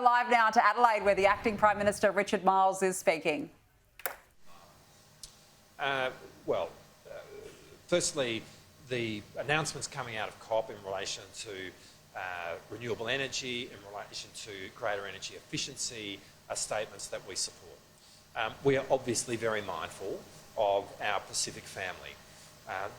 Live now to Adelaide, where the acting Prime Minister Richard Marles is speaking. Firstly, the announcements coming out of COP in relation to renewable energy, in relation to greater energy efficiency, are statements that we support. We are obviously very mindful of our Pacific family.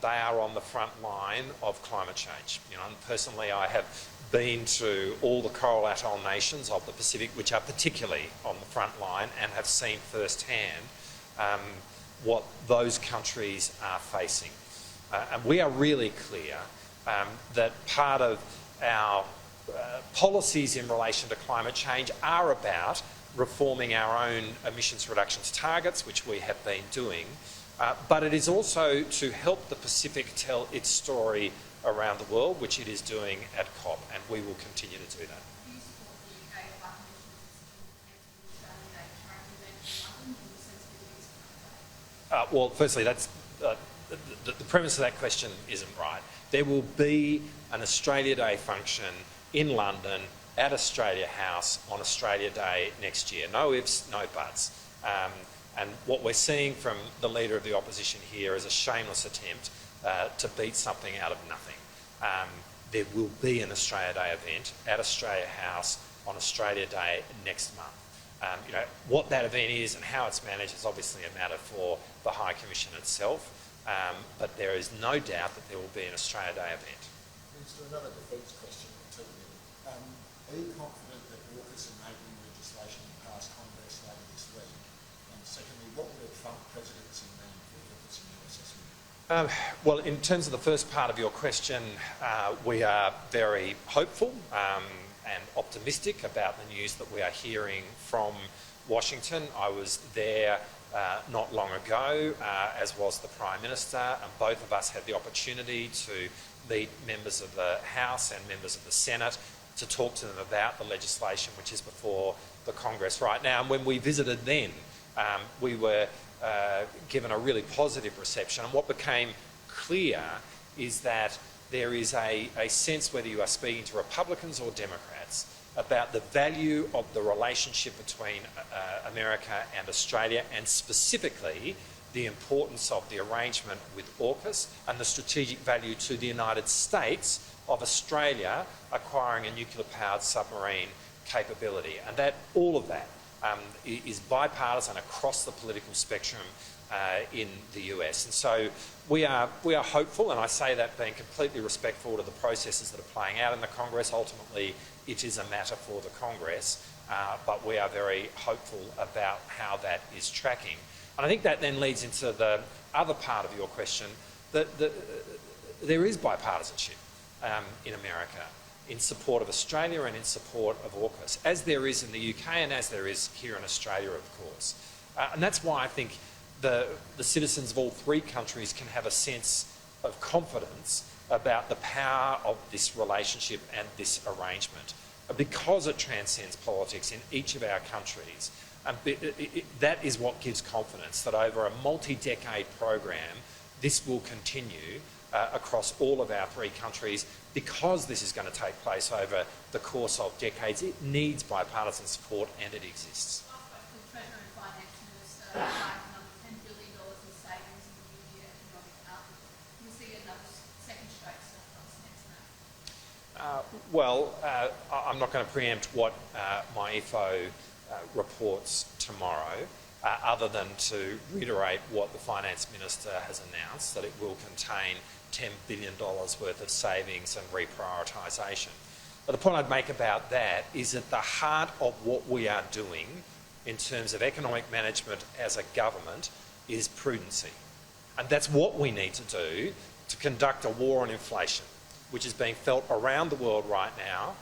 They are on the front line of climate change. And personally, I have been to all the coral atoll nations of the Pacific, which are particularly on the front line, and have seen firsthand what those countries are facing. And we are really clear that part of our policies in relation to climate change are about reforming our own emissions reductions targets, which we have been doing, but it is also to help the Pacific tell its story around the world, which it is doing at COP, and we will continue to do that. Do you support the UK Australia Day? Well, firstly, that's the premise of that question isn't right. There will be an Australia Day function in London at Australia House on Australia Day next year. No ifs, no buts. And what we're seeing from the Leader of the Opposition here is a shameless attempt to beat something out of nothing. There will be an Australia Day event at Australia House on Australia Day next month. What that event is and how it's managed is obviously a matter for the High Commission itself, but there is no doubt that there will be an Australia Day event. Minister, another defence question or two. Are you confident that AUKUS enabling legislation will pass Congress later this week? And secondly, what would a Trump presidency mean for AUKUS and US? Well, in terms of the first part of your question, we are very hopeful and optimistic about the news that we are hearing from Washington. I was there not long ago, as was the Prime Minister, and both of us had the opportunity to meet members of the House and members of the Senate to talk to them about the legislation which is before the Congress right now. And when we visited then, we were given a really positive reception. And what became clear is that there is a sense, whether you are speaking to Republicans or Democrats, about the value of the relationship between America and Australia, and specifically the importance of the arrangement with AUKUS and the strategic value to the United States of Australia acquiring a nuclear-powered submarine capability. And that all of that is bipartisan across the political spectrum in the US. And so we are hopeful, and I say that being completely respectful to the processes that are playing out in the Congress. Ultimately, it is a matter for the Congress, but we are very hopeful about how that is tracking. And I think that then leads into the other part of your question, that there is bipartisanship in America in support of Australia and in support of AUKUS, as there is in the UK and as there is here in Australia, of course. And that's why I think the citizens of all three countries can have a sense of confidence about the power of this relationship and this arrangement, because it transcends politics in each of our countries. And that is what gives confidence that over a multi-decade program, this will continue across all of our three countries. Because this is going to take place over the course of decades, it needs bipartisan support, and it exists. The Treasurer and Finance Minister another $10 billion in savings in the new year economic outlook. We'll see another second straight surplus next month. I'm not going to preempt what my IFO reports tomorrow, other than to reiterate what the Finance Minister has announced, that it will contain $10 billion worth of savings and reprioritisation. But the point I'd make about that is at the heart of what we are doing in terms of economic management as a government is prudency. And that's what we need to do to conduct a war on inflation, which is being felt around the world right now.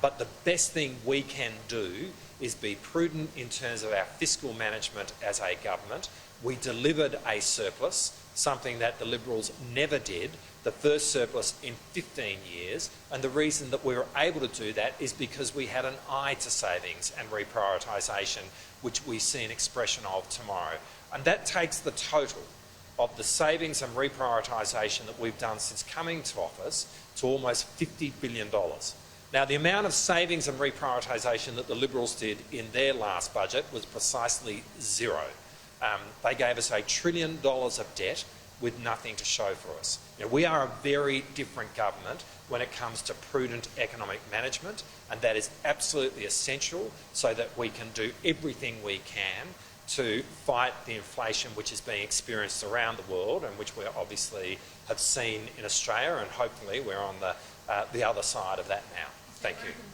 But the best thing we can do is be prudent in terms of our fiscal management as a government. We delivered a surplus, something that the Liberals never did, the first surplus in 15 years, and the reason that we were able to do that is because we had an eye to savings and reprioritisation, which we see an expression of tomorrow. And that takes the total of the savings and reprioritisation that we've done since coming to office to almost $50 billion. Now, the amount of savings and reprioritisation that the Liberals did in their last budget was precisely zero. They gave us $1 trillion of debt with nothing to show for us. You know, we are a very different government when it comes to prudent economic management, and that is absolutely essential so that we can do everything we can to fight the inflation which is being experienced around the world and which we obviously have seen in Australia, and hopefully we're on the other side of that now. Thank you.